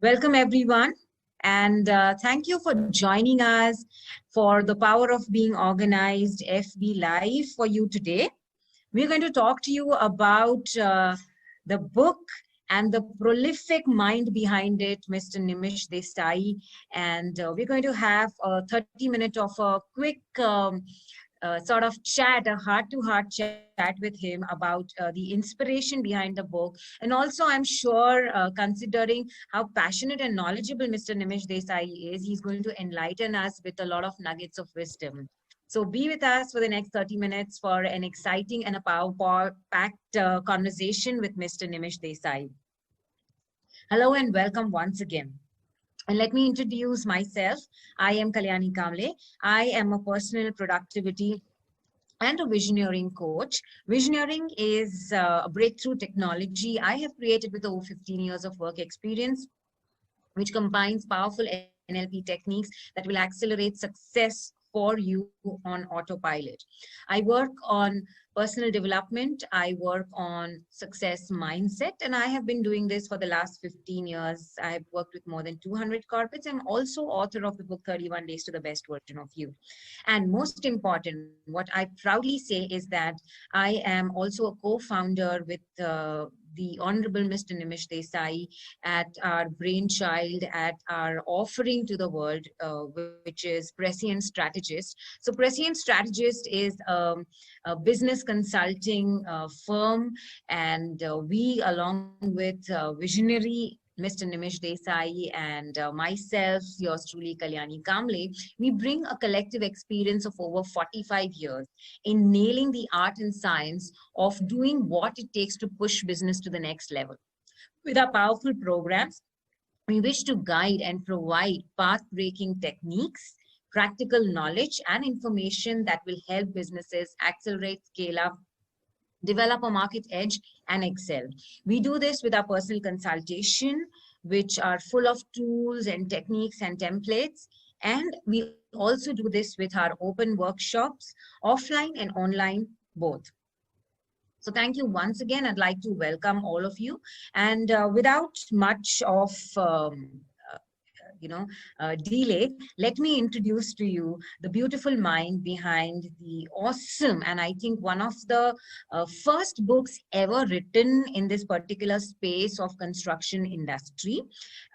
Welcome, everyone. And thank you for joining us for the Power of Being Organized FB Live for you today. We're going to talk to you about the book and the prolific mind behind it, Mr. Nimish Desai. And we're going to have a 30-minute of a quick sort of chat, a heart-to-heart chat with him about the inspiration behind the book. And also, I'm sure, considering how passionate and knowledgeable Mr. Nimish Desai is, he's going to enlighten us with a lot of nuggets of wisdom. So be with us for the next 30 minutes for an exciting and a power-packed conversation with Mr. Nimish Desai. Hello and welcome once again. And let me introduce myself. I am Kalyani Kamble. I am a personal productivity and a visioneering coach. Visioneering is a breakthrough technology I have created with over 15 years of work experience, which combines powerful NLP techniques that will accelerate success for you on autopilot. I work on personal development, I work on success mindset, and I have been doing this for the last 15 years. I have worked with more than 200 corporates. I'm also author of the book 31 Days to the Best Version of You. And most important, what I proudly say is that I am also a co-founder with the Honorable Mr. Nimish Desai at our brainchild, at our offering to the world, which is Prescient Strategist. So Prescient Strategist is a business consulting firm, and we, along with visionary Mr. Nimish Desai and myself, yours truly, Kalyani Kamble, we bring a collective experience of over 45 years in nailing the art and science of doing what it takes to push business to the next level. With our powerful programs, we wish to guide and provide path-breaking techniques, practical knowledge, and information that will help businesses accelerate, scale up, develop a market edge, and excel. We do this with our personal consultation, which are full of tools and techniques and templates. And we also do this with our open workshops, offline and online, both. So thank you once again. I'd like to welcome all of you. And without much of delay, let me introduce to you the beautiful mind behind the awesome, and I think one of the first books ever written in this particular space of construction industry.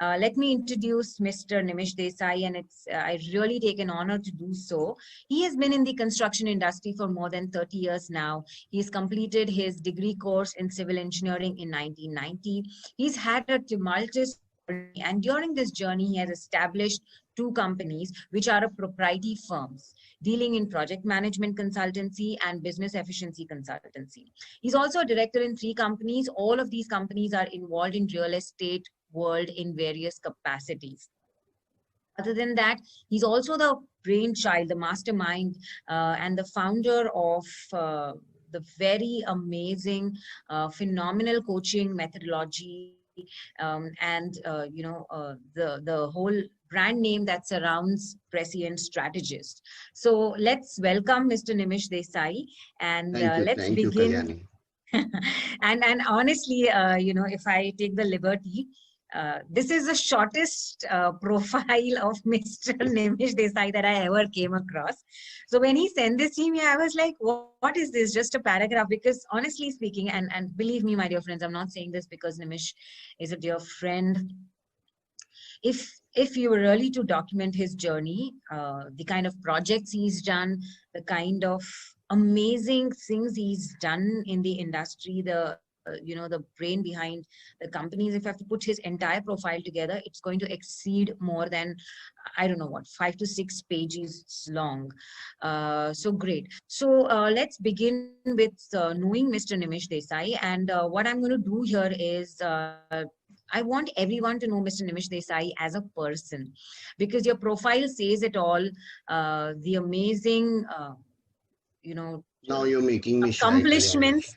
Let me introduce Mr. Nimish Desai, and I really take an honor to do so. He has been in the construction industry for more than 30 years now. He's completed his degree course in civil engineering in 1990. He's had a tumultuous, and during this journey, he has established 2 companies, which are proprietary firms dealing in project management consultancy and business efficiency consultancy. He's also a director in 3 companies. All of these companies are involved in real estate world in various capacities. Other than that, he's also the brainchild, the mastermind, and the founder of the very amazing, phenomenal coaching methodology, and the whole brand name that surrounds Prescient Strategist. So let's welcome Mr. Nimish Desai, and let's begin. and honestly, if I take the liberty, this is the shortest profile of Mr. Nimish Desai that I ever came across. So when he sent this to me, I was like, what is this? Just a paragraph? Because honestly speaking, and believe me, my dear friends, I'm not saying this because Nimish is a dear friend. If you were really to document his journey, the kind of projects he's done, the kind of amazing things he's done in the industry, the brain behind the companies, if I have to put his entire profile together, it's going to exceed more than, I don't know what, 5 to 6 pages long. So great. So let's begin with knowing Mr. Nimish Desai. And what I'm going to do here is I want everyone to know Mr. Nimish Desai as a person, because your profile says it all. The amazing, now you're making me accomplishments.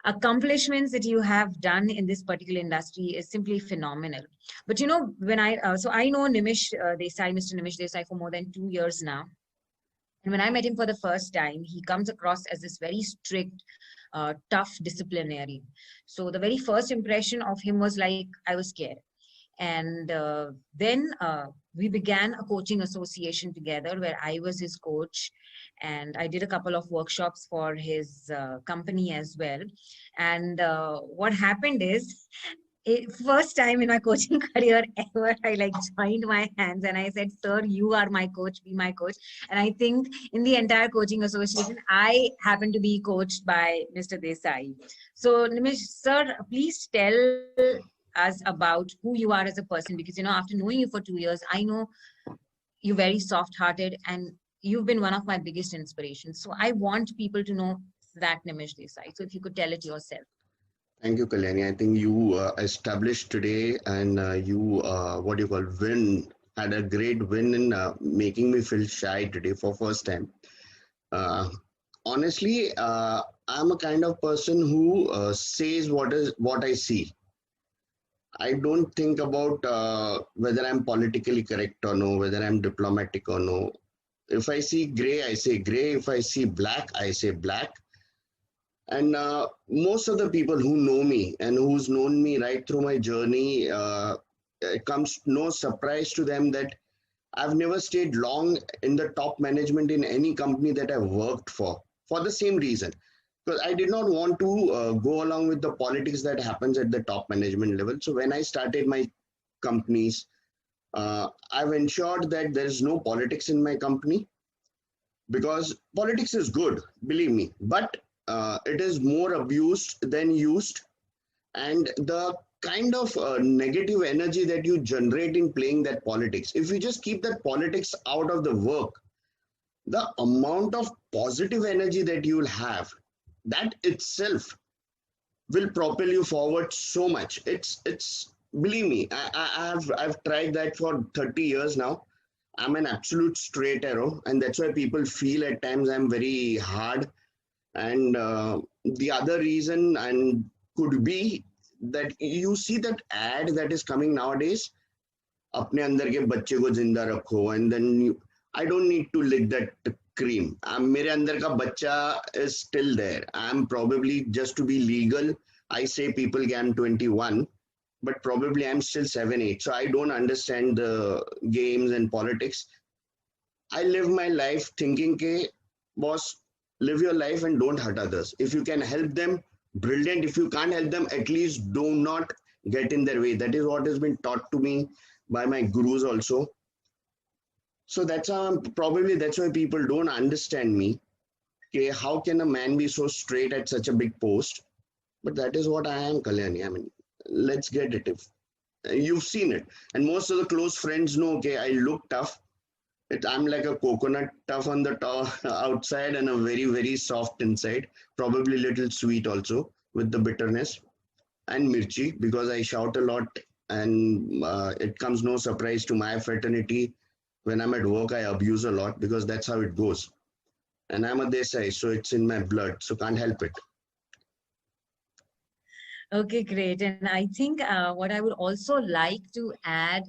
shy, accomplishments that you have done in this particular industry is simply phenomenal. But you know, when so I know Nimish Desai, Mr. Nimish Desai, for more than 2 years now. And when I met him for the first time, he comes across as this very strict, tough disciplinarian. So the very first impression of him was like, I was scared. And then we began a coaching association together where I was his coach. And I did a couple of workshops for his company as well. And what happened is, first time in my coaching career ever, I like joined my hands and I said, sir, you are my coach, be my coach. And I think in the entire coaching association, I happen to be coached by Mr. Desai. So Nimish, sir, please tell us about who you are as a person, because, you know, after knowing you for 2 years, I know you're very soft-hearted and you've been one of my biggest inspirations. So I want people to know that Nimish Desai. So if you could tell it yourself. Thank you, Kalyani. I think you established today, and you, what you call, had a great win in making me feel shy today for first time. Honestly, I'm a kind of person who says what I see. I don't think about whether I'm politically correct or no, whether I'm diplomatic or no. If I see gray, I say gray. If I see black, I say black. And most of the people who know me and who's known me right through my journey, it comes no surprise to them that I've never stayed long in the top management in any company that I've worked for the same reason. Because I did not want to go along with the politics that happens at the top management level. So when I started my companies, I've ensured that there's no politics in my company, because politics is good, believe me, but it is more abused than used. And the kind of negative energy that you generate in playing that politics, if you just keep that politics out of the work, the amount of positive energy that you will have, that itself will propel you forward so much. It's believe me, I've tried that for 30 years now. I'm an absolute straight arrow, and that's why people feel at times I'm very hard. And the other reason and could be that you see that ad that is coming nowadays, अपने अंदर के बच्चे को जिंदा रखो, and then I don't need to lick that cream. मेरे अंदर का बच्चा is still there. I'm probably, just to be legal, I say people I'm 21, but probably I'm still 7, 8. So I don't understand the games and politics. I live my life thinking ke, boss, live your life and don't hurt others. If you can help them, brilliant. If you can't help them, at least do not get in their way. That is what has been taught to me by my gurus also. So that's probably that's why people don't understand me. Okay, how can a man be so straight at such a big post? But that is what I am, Kalyani. I mean, let's get it. If you've seen it, and most of the close friends know, okay, I look tough. I'm like a coconut, tough on the outside and a very, very soft inside, probably a little sweet also with the bitterness, and mirchi, because I shout a lot, and it comes no surprise to my fraternity. When I'm at work, I abuse a lot because that's how it goes. And I'm a Desai, so it's in my blood, so can't help it. Okay, great. And I think what I would also like to add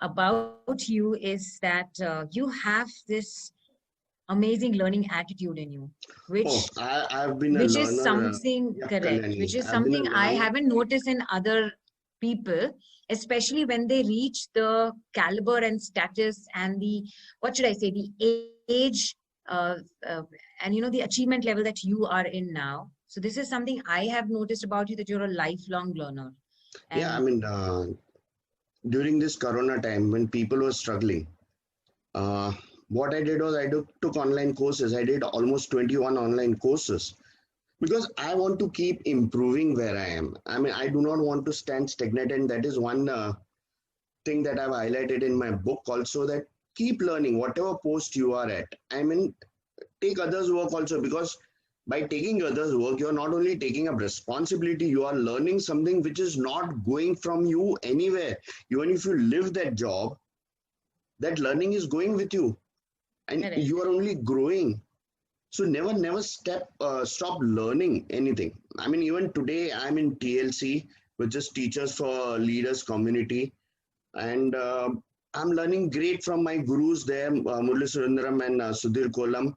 about you is that you have this amazing learning attitude in you, which I've been a which learner, is something correct, which is something I haven't noticed in other people, especially when they reach the caliber and status and the, what should I say, the age and you know the achievement level that you are in now. So this is something I have noticed about you, that you're a lifelong learner. And yeah, I mean, during this Corona time when people were struggling, what I did was I took online courses. I did almost 21 online courses because I want to keep improving where I am. I mean, I do not want to stand stagnant, and that is one thing that I've highlighted in my book also, that keep learning whatever post you are at. I mean, take others' work also, because by taking others' work, you're not only taking up responsibility, you are learning something which is not going from you anywhere. Even if you live that job, that learning is going with you, and correct. you are only growing. So never stop learning anything. I mean, even today I'm in TLC, which is Teachers for Leaders Community, and I'm learning great from my gurus there, Murli Surendaram and Sudhir Kolam.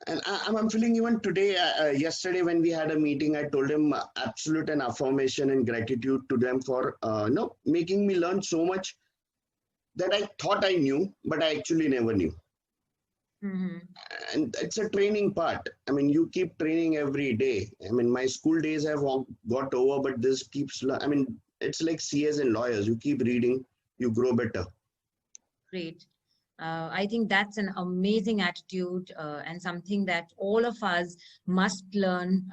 And I'm feeling even today, yesterday when we had a meeting, I told him absolute and affirmation and gratitude to them for making me learn so much that I thought I knew, but I actually never knew. Mm-hmm. And it's a training part. I mean, you keep training every day. I mean, my school days have got over, but this keeps, I mean, it's like CAs and lawyers. You keep reading, you grow better. Great. I think that's an amazing attitude and something that all of us must learn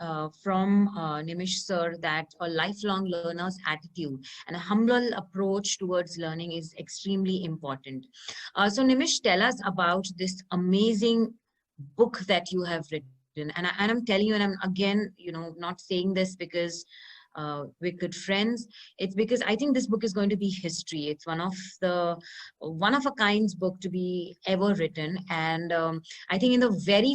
from Nimish sir, that a lifelong learner's attitude and a humble approach towards learning is extremely important. So Nimish, tell us about this amazing book that you have written. And I'm telling you, and I'm again, not saying this because we're good friends. It's because I think this book is going to be history. It's one of a kind book to be ever written. And I think in the very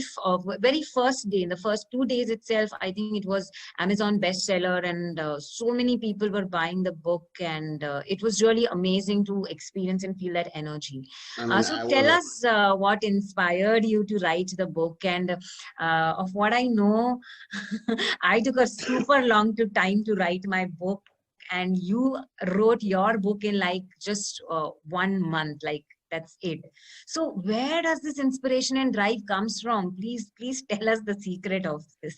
first day, in the first 2 days itself, I think it was Amazon bestseller, and so many people were buying the book, and it was really amazing to experience and feel that energy. I mean, So tell us what inspired you to write the book, and of what I know, I took a super long time to write my book, and you wrote your book in like just 1 month, like that's it. So where does this inspiration and drive comes from? Please tell us the secret of this.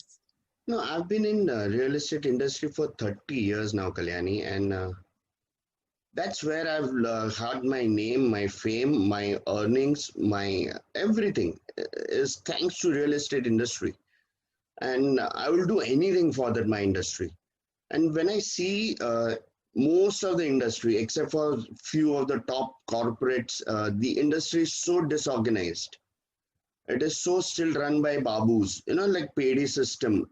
No, I've been in real estate industry for 30 years now, Kalyani, and that's where I've had my name, my fame, my earnings, my everything is thanks to real estate industry. And I will do anything for that, my industry. And when I see most of the industry, except for few of the top corporates, the industry is so disorganized. It is so still run by babus, like payday system.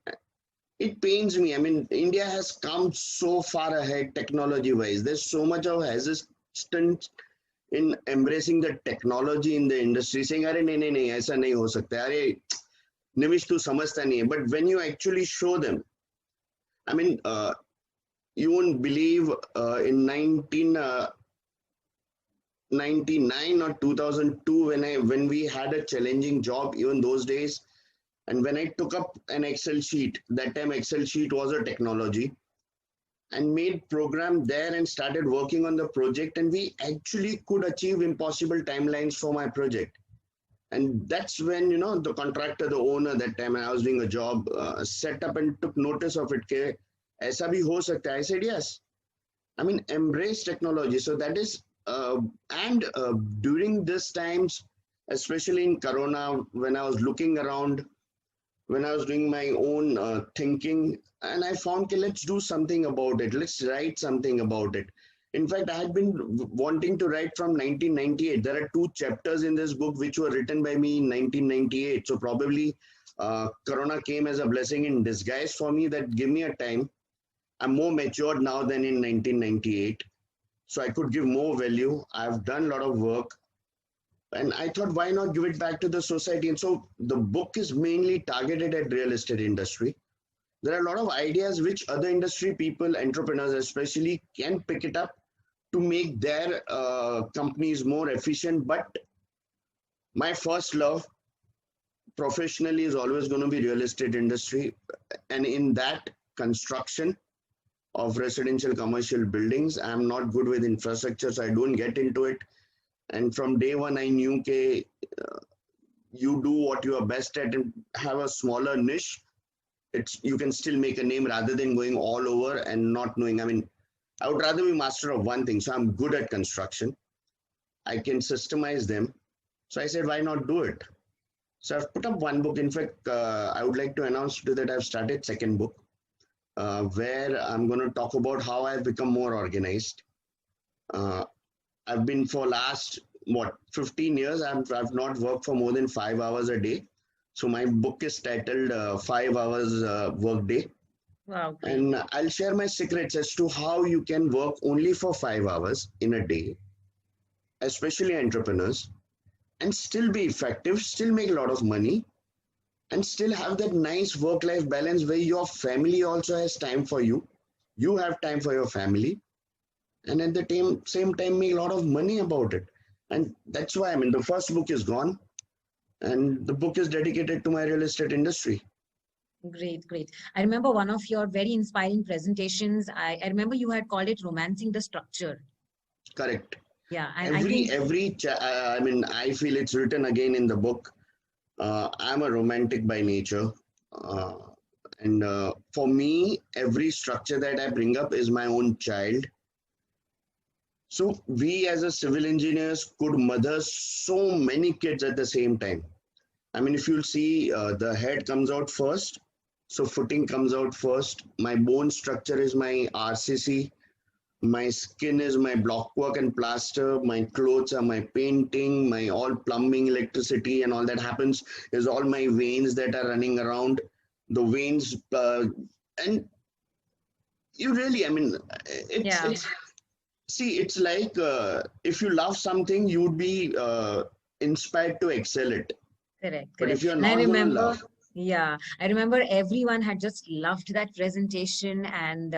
It pains me. I mean, India has come so far ahead technology-wise. There's so much of resistance in embracing the technology in the industry, saying, "Arey, nahi, aisa nahi ho sakta. Arey, Nimish, tu samajhta nahi hai." But when you actually show them, I mean, you won't believe in 1999 or 2002 when we had a challenging job, even those days, and when I took up an Excel sheet, that time Excel sheet was a technology, and made program there and started working on the project, and we actually could achieve impossible timelines for my project. And that's when, the contractor, the owner, that time I was doing a job, set up and took notice of it. Ke, aisa bhi ho sakta hai. I said, yes. I mean, embrace technology. So that is, and during this times, especially in Corona, when I was looking around, when I was doing my own thinking, and I found, okay, let's do something about it. Let's write something about it. In fact, I had been wanting to write from 1998. There are 2 chapters in this book which were written by me in 1998. So probably Corona came as a blessing in disguise for me, that give me a time. I'm more matured now than in 1998. So I could give more value. I've done a lot of work. And I thought, why not give it back to the society? And so the book is mainly targeted at real estate industry. There are a lot of ideas which other industry people, entrepreneurs especially, can pick it up to make their companies more efficient. But my first love professionally is always going to be real estate industry. And in that, construction of residential commercial buildings. I'm not good with infrastructure, so I don't get into it. And from day one, I knew that you do what you are best at and have a smaller niche. You can still make a name rather than going all over and not knowing. I mean, I would rather be master of one thing. So I'm good at construction. I can systemize them. So I said, why not do it? So I've put up one book. In fact, I would like to announce today that I've started second book, where I'm going to talk about how I've become more organized. I've been for last, 15 years, I've not worked for more than 5 hours a day. So my book is titled 5 Hours Work Day. Wow. And I'll share my secrets as to how you can work only for 5 hours in a day, especially entrepreneurs, and still be effective, still make a lot of money, and still have that nice work-life balance where your family also has time for you. You have time for your family, and at the same time make a lot of money about it. And that's why, I mean, the first book is gone, and the book is dedicated to my real estate industry. Great, great. I remember one of your very inspiring presentations. I remember you had called it Romancing the Structure. Correct. Yeah, and I think I mean, I feel it's written again in the book. I'm a romantic by nature. Uh, and for me, every structure that I bring up is my own child. So we as a civil engineers could mother so many kids at the same time. I mean, if you'll see, the head comes out first. So footing comes out first. My bone structure is my RCC. My skin is my block work and plaster. My clothes are my painting. My all plumbing, electricity, and all that happens is all my veins that are running around. The veins, and you really, I mean, yeah, it's see, it's like if you love something, you would be inspired to excel it. correct, But correct. if you're And I not going to remember, love, yeah, I remember everyone had just loved that presentation, and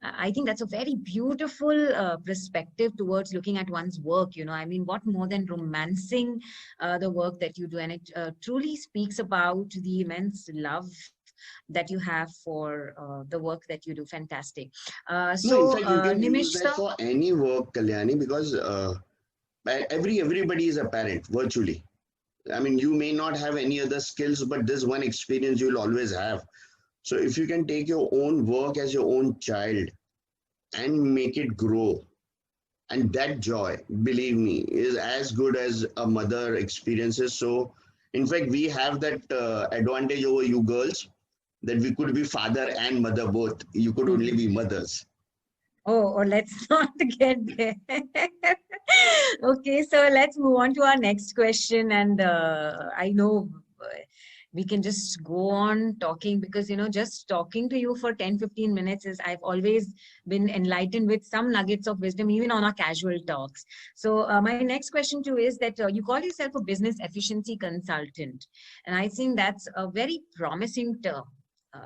I think that's a very beautiful perspective towards looking at one's work. You know, I mean, what more than romancing the work that you do? And it truly speaks about the immense love that you have for the work that you do. Fantastic. no, in So, fact, you can use Nimish that sir, for any work, Kalyani, because everybody is a parent virtually. I mean, you may not have any other skills, but this one experience you'll always have. So if you can take your own work as your own child and make it grow, and that joy, believe me, is as good as a mother experiences. So in fact, we have that advantage over you girls, that we could be father and mother both. You could only be mothers. oh, or let's not get there. Okay, so let's move on to our next question. And I know we can just go on talking because, you know, just talking to you for 10-15 minutes is, I've always been enlightened with some nuggets of wisdom, even on our casual talks. So my next question to you is that you call yourself a business efficiency consultant. And I think that's a very promising term.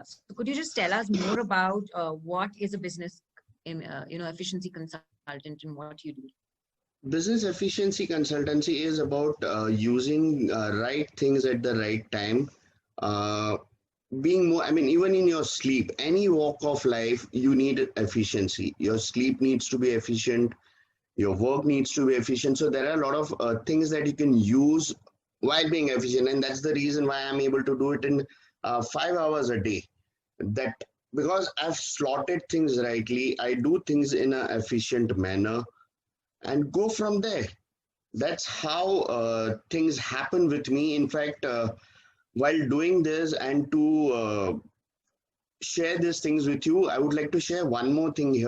So could you just tell us more about what is a business you know, efficiency consultant and what you do? Business efficiency consultancy is about using right things at the right time. Uh, Being more, I mean, even in your sleep, any walk of life, you need efficiency. Your sleep needs to be efficient. Your work needs to be efficient. So there are a lot of things that you can use while being efficient. And that's the reason why I'm able to do it in 5 hours a day. That because I've slotted things rightly, I do things in an efficient manner and go from there. That's how things happen with me. In fact, while doing this and to share these things with you, I would like to share one more thing here,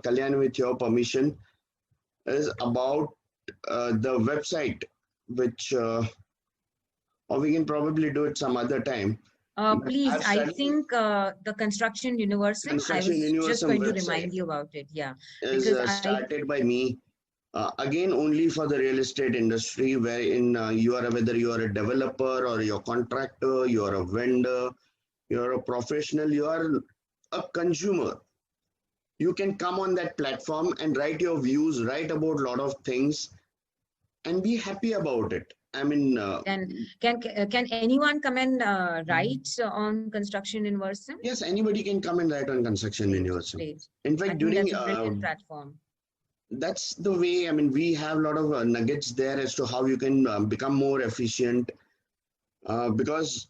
Kalyan, with your permission, is about the website, which, or we can probably do it some other time. But Please, I've I started think the Construction Universum, I Construction was just Universum going to website remind you about it. Yeah, is because started by me. Again, only for the real estate industry, wherein you are whether you are a developer or you're a contractor, you are a vendor, you're a professional, you are a consumer. You can come on that platform and write your views, write about a lot of things, and be happy about it. I mean, can anyone come and write on Construction Universum? yes, anybody can come and write on Construction Great, Universum. great. In I fact, think during that's a brilliant platform. that's the way. I mean, we have a lot of nuggets there as to how you can become more efficient. Because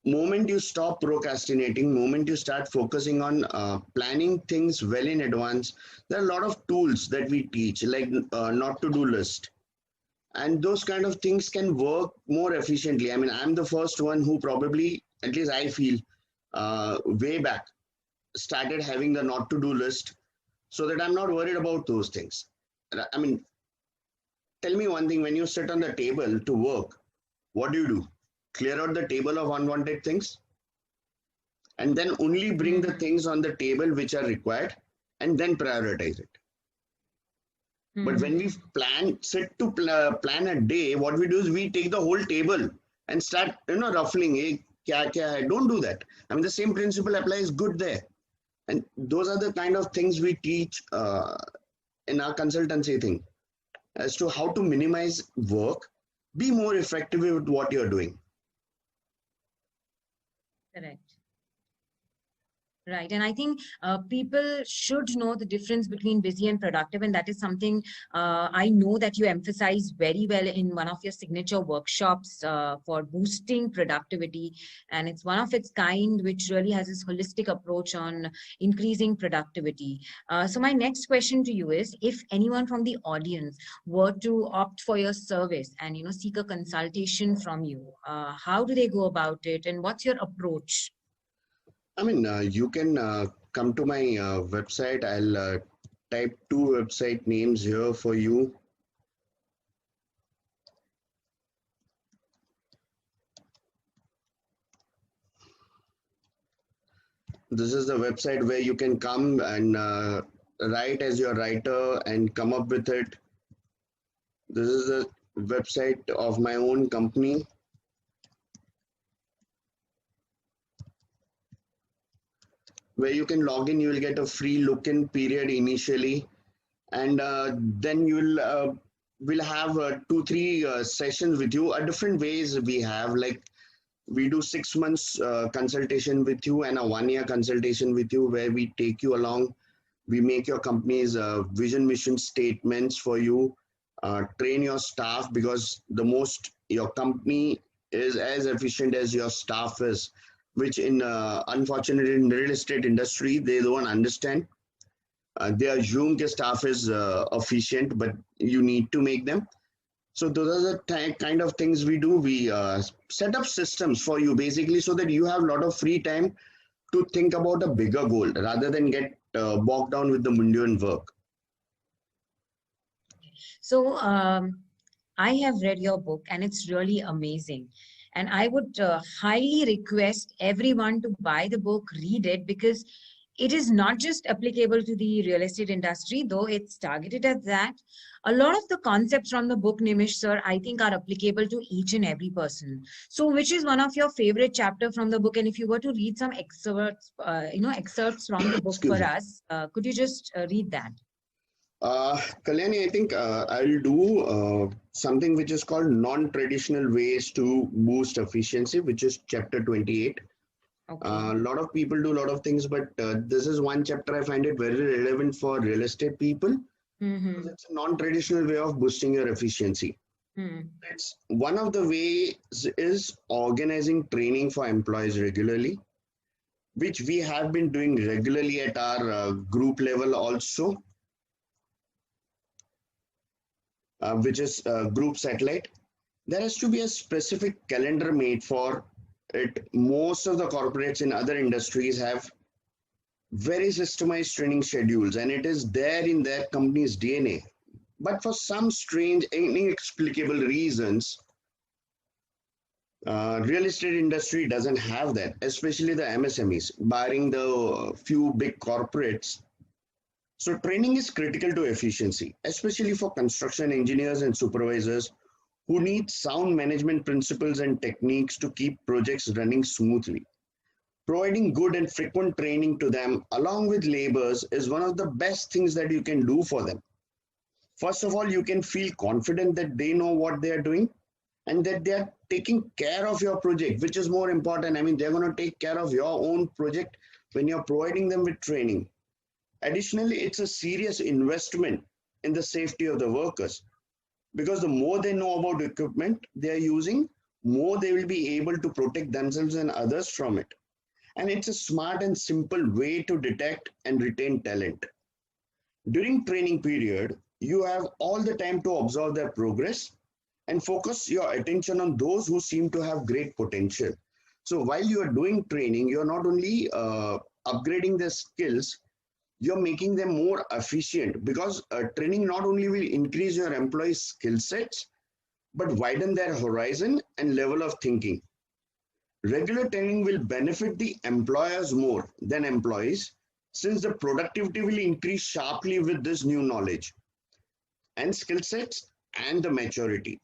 moment you stop procrastinating, moment you start focusing on planning things well in advance, there are a lot of tools that we teach, like not to do list, and those kind of things can work more efficiently. I mean, I'm the first one who probably, at least I feel, way back started having the not to do list so that I'm not worried about those things. I mean, tell me one thing, when you sit on the table to work, what do? Clear out the table of unwanted things and then only bring the things on the table which are required and then prioritize it. But when we sit to plan a day, what we do is we take the whole table and start, ruffling. Hey, kya hai? Don't do that. I mean, the same principle applies good there. And those are the kind of things we teach in our consultancy thing as to how to minimize work, be more effective with what you're doing. Correct. Right. And I think people should know the difference between busy and productive. And that is something I know that you emphasize very well in one of your signature workshops for boosting productivity. And it's one of its kind, which really has this holistic approach on increasing productivity. So my next question to you is, if anyone from the audience were to opt for your service and, seek a consultation from you, how do they go about it? And what's your approach? I mean, you can come to my website. I'll type 2 website names here for you. This is the website where you can come and write as your writer and come up with it. This is the website of my own company. Where you can log in, you will get a free look-in period initially, and then we'll have 2-3 sessions with you. Different ways we have, like we do 6 months consultation with you and a 1-year consultation with you, where we take you along. We make your company's vision mission statements for you, train your staff, because your company is as efficient as your staff is, which unfortunately in the real estate industry, they don't understand. They assume the staff is efficient, but you need to make them. So those are the kind of things we do. We set up systems for you, basically, so that you have a lot of free time to think about a bigger goal rather than get bogged down with the mundane work. So I have read your book and it's really amazing. And I would highly request everyone to buy the book, read it, because it is not just applicable to the real estate industry, though it's targeted at that. A lot of the concepts from the book, Nimish sir, I think are applicable to each and every person. So which is one of your favorite chapter from the book? And if you were to read some excerpts, excerpts from the book for us, could you just read that? Kalyani, I think I'll do something which is called non-traditional ways to boost efficiency, which is chapter 28. Okay. A lot of people do a lot of things, but this is one chapter I find it very relevant for real estate people. Mm-hmm. It's a non-traditional way of boosting your efficiency. It's one of the ways is organizing training for employees regularly, which we have been doing regularly at our group level also. Which is group satellite. There has to be a specific calendar made for it. Most of the corporates in other industries have very systemized training schedules, and it is there in their company's DNA. But for some strange, inexplicable reasons, real estate industry doesn't have that, especially the MSMEs, barring the few big corporates. So training is critical to efficiency, especially for construction engineers and supervisors who need sound management principles and techniques to keep projects running smoothly. Providing good and frequent training to them along with laborers is one of the best things that you can do for them. First of all, you can feel confident that they know what they are doing and that they are taking care of your project, which is more important. I mean, they're going to take care of your own project when you're providing them with training. Additionally, it's a serious investment in the safety of the workers, because the more they know about equipment they are using, more they will be able to protect themselves and others from it. And it's a smart and simple way to detect and retain talent. During training period, you have all the time to observe their progress and focus your attention on those who seem to have great potential. So while you are doing training, you're not only upgrading their skills, you're making them more efficient, because training not only will increase your employees' skill sets, but widen their horizon and level of thinking. Regular training will benefit the employers more than employees, since the productivity will increase sharply with this new knowledge and skill sets and the maturity.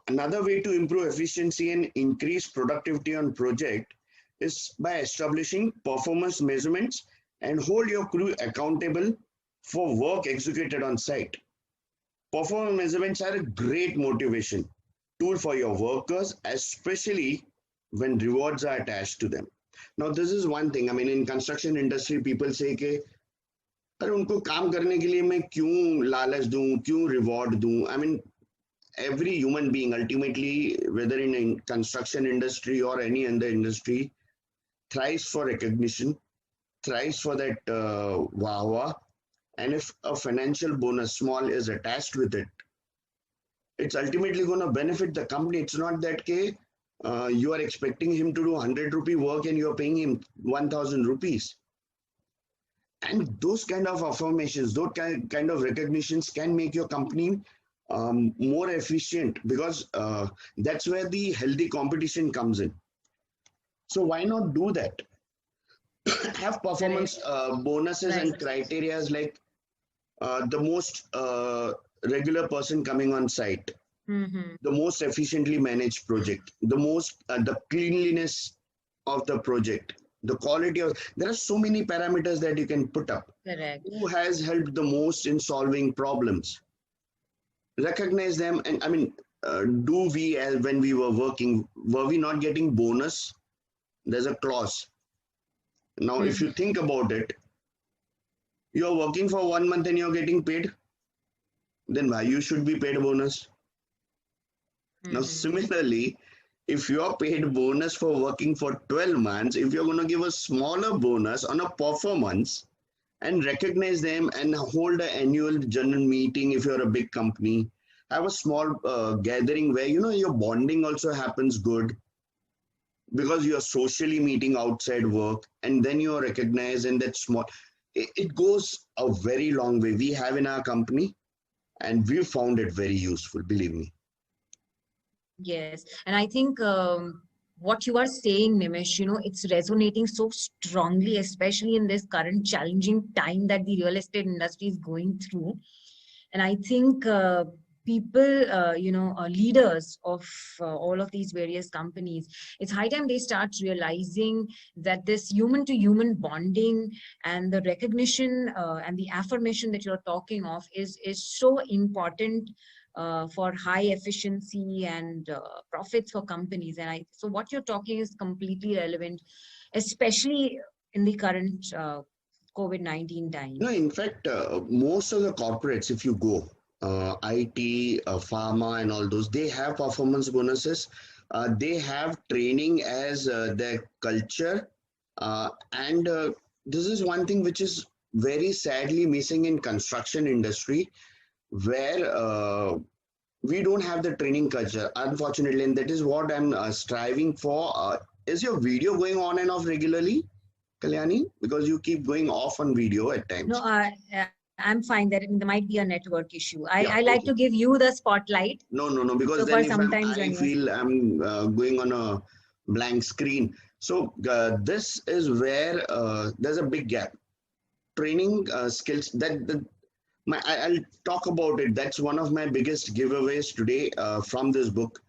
Another way to improve efficiency and increase productivity on project is by establishing performance measurements and hold your crew accountable for work executed on site. Performance measurements are a great motivation tool for your workers, especially when rewards are attached to them. Now, this is one thing. I mean, in construction industry, people say कि अरे उनको काम करने के लिए मैं क्यों लालच दूं, क्यों रिवॉर्ड दूं? I mean, every human being ultimately, whether in construction industry or any other industry, thrives for recognition, thrives for that wah-wah. And if a financial bonus small is attached with it, it's ultimately going to benefit the company. It's not that you are expecting him to do 100 rupee work and you're paying him 1000 rupees. And those kind of affirmations, those kind of recognitions can make your company more efficient, because that's where the healthy competition comes in. So why not do that? Have performance bonuses and criteria like the most regular person coming on site, the most efficiently managed project, the cleanliness of the project, the quality of. There are so many parameters that you can put up. Correct. Who has helped the most in solving problems? Recognize them. And I mean, do we, as when we were working, were we not getting bonus? There's a clause. Now, if you think about it, you're working for 1 month and you're getting paid, then why you should be paid a bonus? Now, similarly, if you're paid bonus for working for 12 months, if you're going to give a smaller bonus on a performance and recognize them and hold an annual general meeting, if you're a big company, have a small gathering where, your bonding also happens good, because you're socially meeting outside work, and then you're recognized in that small, it goes a very long way. We have in our company, and we've found it very useful, believe me. Yes. And I think what you are saying, Nimish, it's resonating so strongly, especially in this current challenging time that the real estate industry is going through. And I think people, leaders of all of these various companies, it's high time they start realizing that this human to human bonding and the recognition and the affirmation that you're talking of is so important for high efficiency and profits for companies. And so what you're talking is completely relevant, especially in the current COVID-19 time. No, in fact, most of the corporates, if you go, IT, pharma, and all those, they have performance bonuses. They have training as their culture. And this is one thing which is very sadly missing in construction industry, where we don't have the training culture, unfortunately. And that is what I'm striving for. Is your video going on and off regularly, Kalyani? Because you keep going off on video at times. No, I'm fine. There might be a network issue. I like to give you the spotlight. No, because so then if I feel I'm going on a blank screen. So this is where there's a big gap. Training skills, I'll talk about it. That's one of my biggest giveaways today from this book.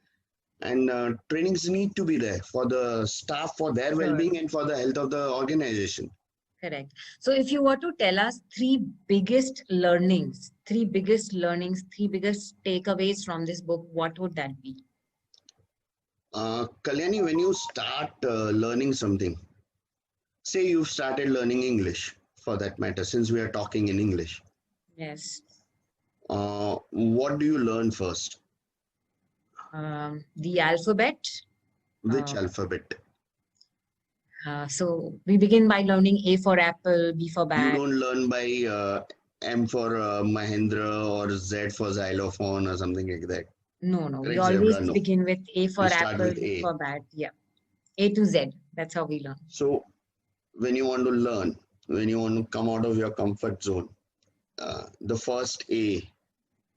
And trainings need to be there for the staff, for their well-being, and for the health of the organization. Correct. So if you were to tell us three biggest learnings, three biggest takeaways from this book, what would that be? Kalyani, when you start learning something, say you've started learning English, for that matter, since we are talking in English. Yes. What do you learn first? The alphabet. Which alphabet? So we begin by learning A for apple, B for bat. You don't learn by M for Mahindra or Z for xylophone or something like that. No. We always begin with A for apple, B for bat. Yeah. A to Z. That's how we learn. So when you want to learn, when you want to come out of your comfort zone, the first A,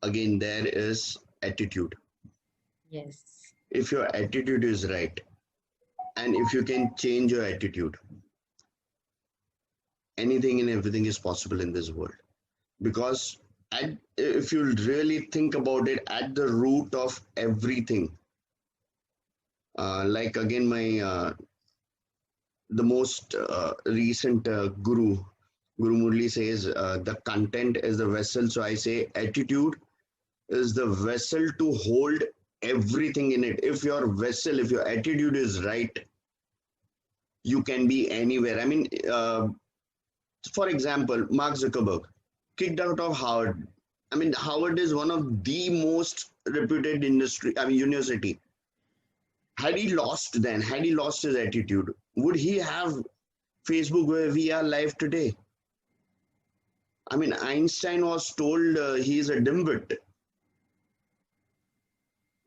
again, there is attitude. Yes. If your attitude is right, and if you can change your attitude, anything and everything is possible in this world. Because if you really think about it, at the root of everything. Like again, the most recent Guru Murli says, the content is the vessel. So I say attitude is the vessel to hold everything in it. If your vessel, if your attitude is right, you can be anywhere. I mean, for example, Mark Zuckerberg, kicked out of Harvard. I mean, Harvard is one of the most reputed university. Had he lost then, had he lost his attitude, would he have Facebook where we are live today? I mean, Einstein was told he is a dimwit.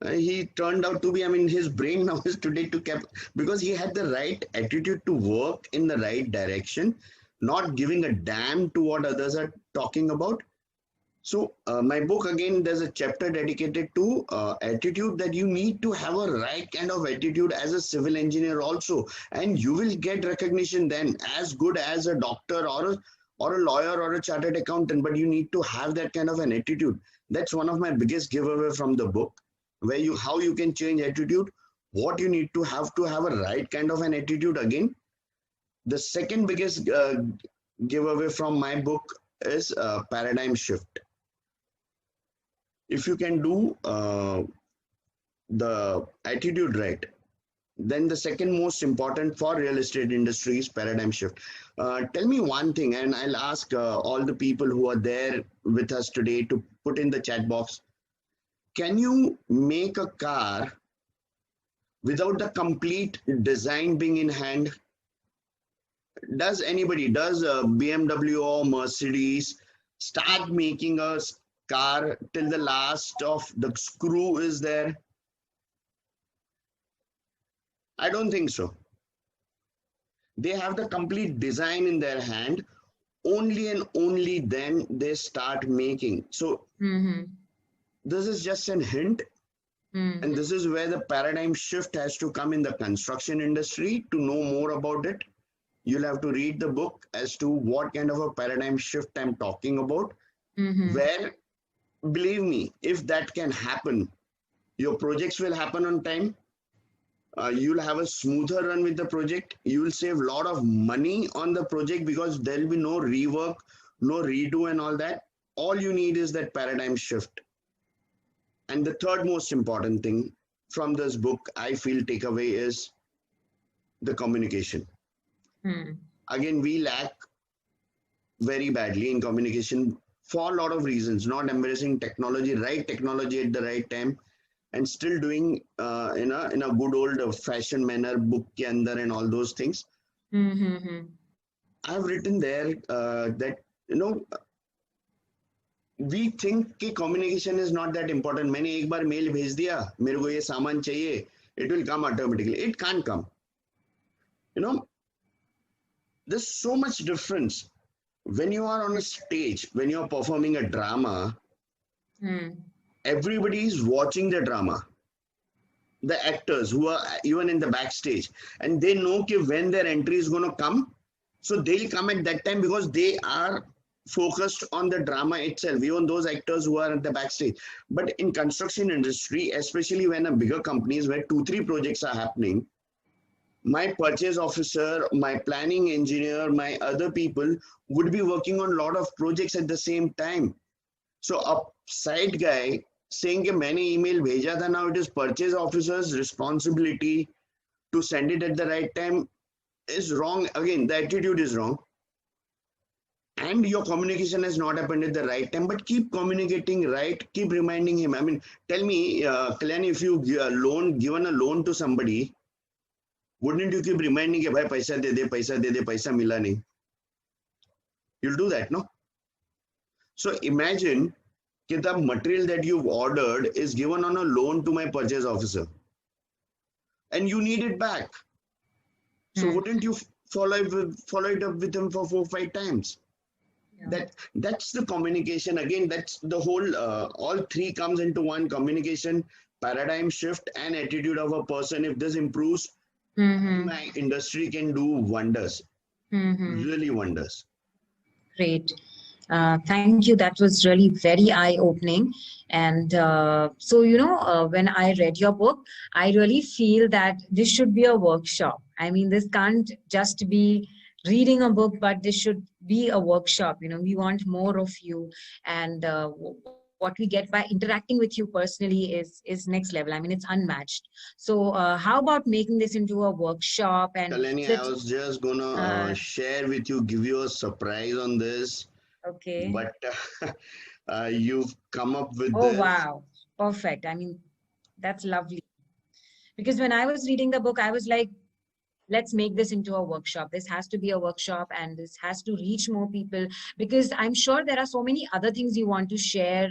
He turned out to be, I mean, his brain now is today to cap because he had the right attitude to work in the right direction, not giving a damn to what others are talking about. So my book, again, there's a chapter dedicated to attitude, that you need to have a right kind of attitude as a civil engineer also, and you will get recognition then as good as a doctor or a lawyer or a chartered accountant, but you need to have that kind of an attitude. That's one of my biggest giveaway from the book, where how you can change attitude, what you need to have a right kind of an attitude. Again, the second biggest giveaway from my book is paradigm shift. If you can do the attitude right, then the second most important for real estate industry is paradigm shift. Tell me one thing, and I'll ask all the people who are there with us today to put in the chat box. Can you make a car without the complete design being in hand? Does BMW or Mercedes start making a car till the last of the screw is there? I don't think so. They have the complete design in their hand. Only and only then they start making. So this is just an hint. And this is where the paradigm shift has to come in the construction industry. To know more about it, you'll have to read the book as to what kind of a paradigm shift I'm talking about. Where, believe me, if that can happen, your projects will happen on time. You'll have a smoother run with the project. You will save a lot of money on the project because there'll be no rework, no redo and all that. All you need is that paradigm shift. And the third most important thing from this book, I feel takeaway, is the communication. Again, we lack very badly in communication for a lot of reasons, not embracing technology, right technology at the right time, and still doing in a good old fashioned manner, book ke andar and all those things. I've written there that, we think कि communication is not that important. मैंने एक बार mail भेज दिया, मेरे को ये सामान चाहिए, it will come automatically. It can't come. There's so much difference. When you are on a stage, when you're performing a drama, everybody is watching the drama. The actors who are even in the backstage, and they know कि when their entry is going to come, so they'll come at that time because they are focused on the drama itself, even those actors who are at the backstage. But in construction industry, especially when a bigger companies where 2-3 projects are happening, my purchase officer, my planning engineer, my other people would be working on a lot of projects at the same time. So a side guy saying कि मैंने email भेजा था, now it is purchase officer's responsibility to send it at the right time, is wrong. Again, the attitude is wrong. And your communication has not happened at the right time, but keep communicating right, keep reminding him. I mean, tell me, Kalyan, if you given a loan to somebody, wouldn't you keep reminding him, bhai, paisa de de, paisa mila nahi? You'll do that, no? So imagine that the material that you've ordered is given on a loan to my purchase officer, and you need it back. So wouldn't you follow it up with him for 4-5 times? Yeah. That's the communication. Again, that's the whole, all three comes into one: communication, paradigm shift, and attitude of a person. If this improves, my industry can do wonders, really wonders. Great. Thank you. That was really very eye-opening. And so, when I read your book, I really feel that this should be a workshop. I mean, this can't just be reading a book, but this should be a workshop. We want more of you. And what we get by interacting with you personally is next level. I mean, it's unmatched. So, how about making this into a workshop? And Kalani, so I was just gonna share with you, give you a surprise on this, okay. but you've come up with Oh, this. wow. Perfect. I mean, that's lovely. Because when I was reading the book, I was like, let's make this into a workshop. This has to be a workshop and this has to reach more people, because I'm sure there are so many other things you want to share,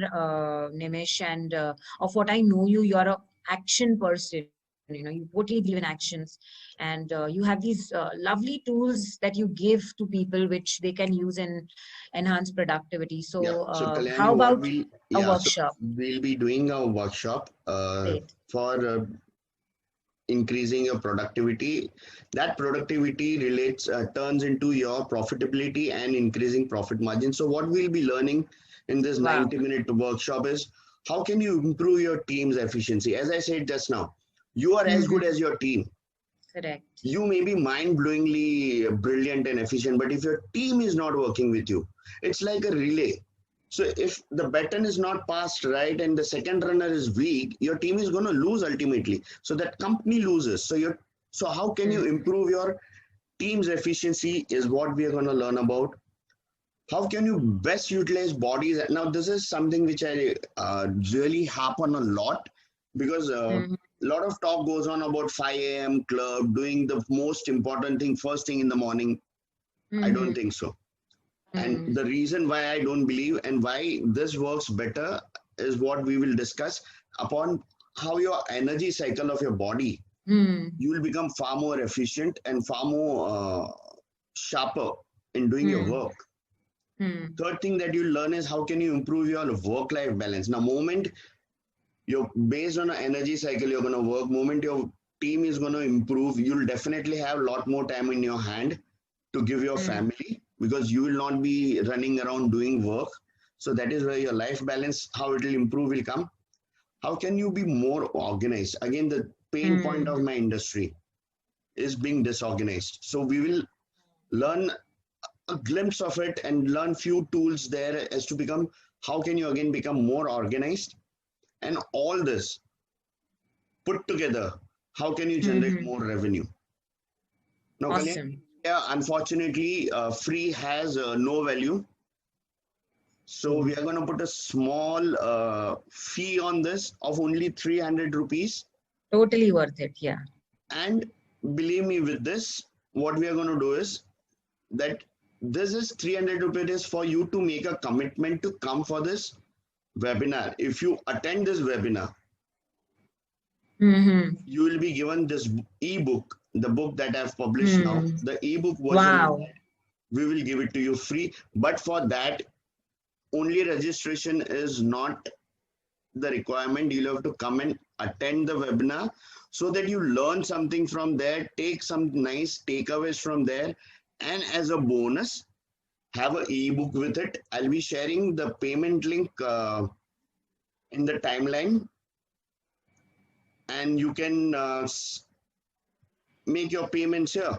Nimish. And of what I know you, you're a action person. You totally believe in actions, and you have these lovely tools that you give to people which they can use and enhance productivity. Yeah. So, So how Kalyani, about a so workshop? we'll be doing a workshop Great. for increasing your productivity. That productivity relates turns into your profitability and increasing profit margin. So what we'll be learning in this Wow. 90-minute workshop is how can you improve your team's efficiency. As I said just now, you are as good Mhm. as your team. Correct. You may be mind-blowingly brilliant and efficient, but if your team is not working with you, it's like a relay. So if the baton is not passed right and the second runner is weak, your team is going to lose ultimately. So that company loses. So how can you Mhm. improve your team's efficiency is what we are going to learn about. How can you best utilize bodies? Now this is something which I really happen a lot, because Mhm. a lot of talk goes on about 5 a.m. club, doing the most important thing first thing in the morning. I don't Mhm. think so. And Mhm. the reason why I don't believe and why this works better is what we will discuss upon how your energy cycle of your body, Mhm. you will become far more efficient and far more sharper in doing your Mhm. work. Mhm. Third thing that you learn is how can you improve your work life balance. Now, moment you're based on an energy cycle, you're going to work. Moment your team is going to improve, you'll definitely have a lot more time in your hand to give your Mhm. family, because you will not be running around doing work. So that is where your life balance, how it will improve, will come. How can you be more organized? Again, the pain point Mhm. of my industry is being disorganized. So we will learn a glimpse of it and learn few tools there as to become how can you again become more organized, and all this put together, how can you generate Mhm. more revenue? Now, Kalyan, Awesome. yeah, unfortunately, free has no value. So we Mhm. are going to put a small fee on this of only 300 rupees. Totally worth it. Yeah. And believe me, with this, what we are going to do is that this is 300 rupees for you to make a commitment to come for this webinar. If you attend this webinar, Mhm. you will be given this ebook, the book that I've published now, Mhm. the ebook version of Wow. that. We will give it to you free. But for that, only registration is not the requirement. You'll have to come and attend the webinar so that you learn something from there, take some nice takeaways from there, and as a bonus, have an ebook with it. I'll be sharing the payment link in the timeline, and you can make your payments here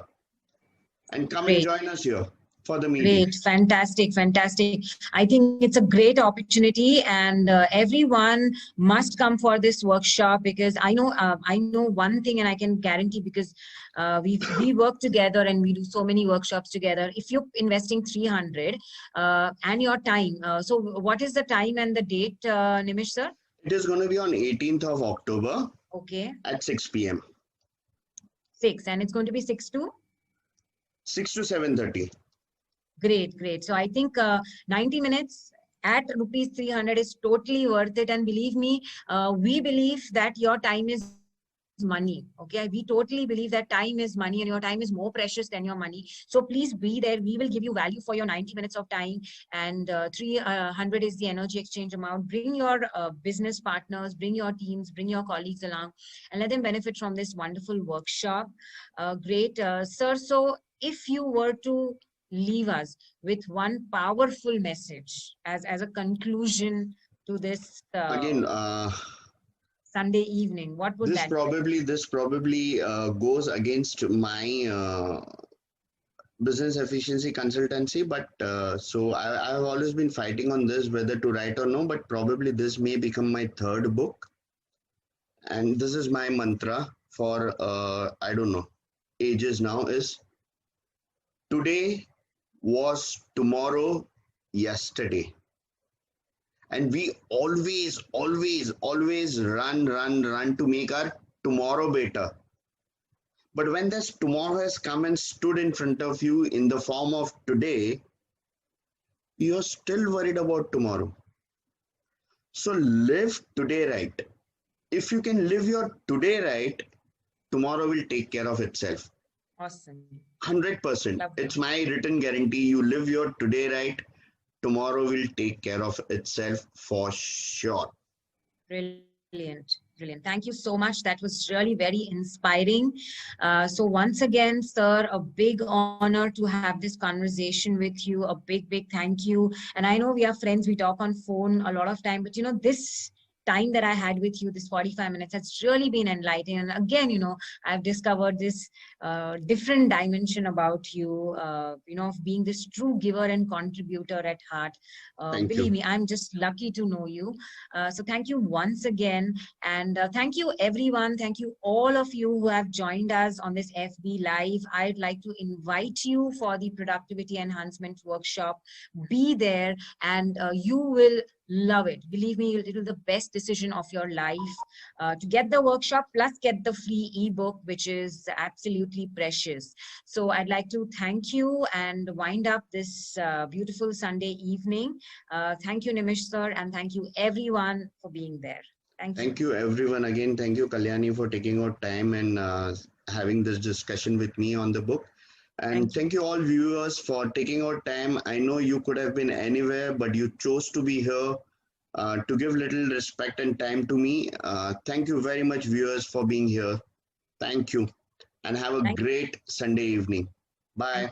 and come and Great. join us here for the meeting. Great, fantastic, fantastic. I think it's a great opportunity, and everyone must come for this workshop, because I know one thing, and I can guarantee, because we work together and we do so many workshops together. If you're investing 300 and your time, so what is the time and the date, Nimish sir? It is going to be on 18th of October Okay, at 6 p.m. 6, and it's going to be 6 to 6 to 7:30. Great, great. So I think 90 minutes at rupees 300 is totally worth it. And believe me, we believe that your time is money. Okay. We totally believe that time is money, and your time is more precious than your money. So please be there. We will give you value for your 90 minutes of time. And 300 is the energy exchange amount. Bring your business partners, bring your teams, bring your colleagues along, and let them benefit from this wonderful workshop. Great. Sir, so if you were to leave us with one powerful message as a conclusion to this Again, Sunday evening, what would that be? this probably goes against my business efficiency consultancy, but so I've always been fighting on this whether to write or no, but probably this may become my third book, and this is my mantra for I don't know, ages now, is today was tomorrow yesterday. And we always run to make our tomorrow better. But when this tomorrow has come and stood in front of you in the form of today, you're still worried about tomorrow. So live today right. If you can live your today right, tomorrow will take care of itself. Awesome. 100%. It's my written guarantee. You live your today right, tomorrow will take care of itself for sure. Brilliant. Brilliant. Thank you so much. That was really very inspiring. So once again, sir, a big honor to have this conversation with you. A big thank you. And I know we are friends. We talk on phone a lot of time, but you know, this time that I had with you, this 45 minutes, has really been enlightening. And again, you know, I've discovered this different dimension about you, you know, of being this true giver and contributor at heart. Believe me, I'm just lucky to know you. So thank you once again. And thank you, everyone. Thank you, all of you who have joined us on this FB Live. I'd like to invite you for the Productivity Enhancement Workshop. Be there and you will love it. Believe me, it will be the best decision of your life to get the workshop plus get the free ebook, which is absolutely precious. So I'd like to thank you and wind up this beautiful Sunday evening. Thank you, Nimish sir, and thank you everyone for being there. Thank you everyone. Again, thank you Kalyani for taking out time and having this discussion with me on the book. And thank you all viewers for taking out time. I know you could have been anywhere, but you chose to be here to give little respect and time to me. Thank you very much, viewers, for being here. Thank you. And have a great Sunday evening. Bye.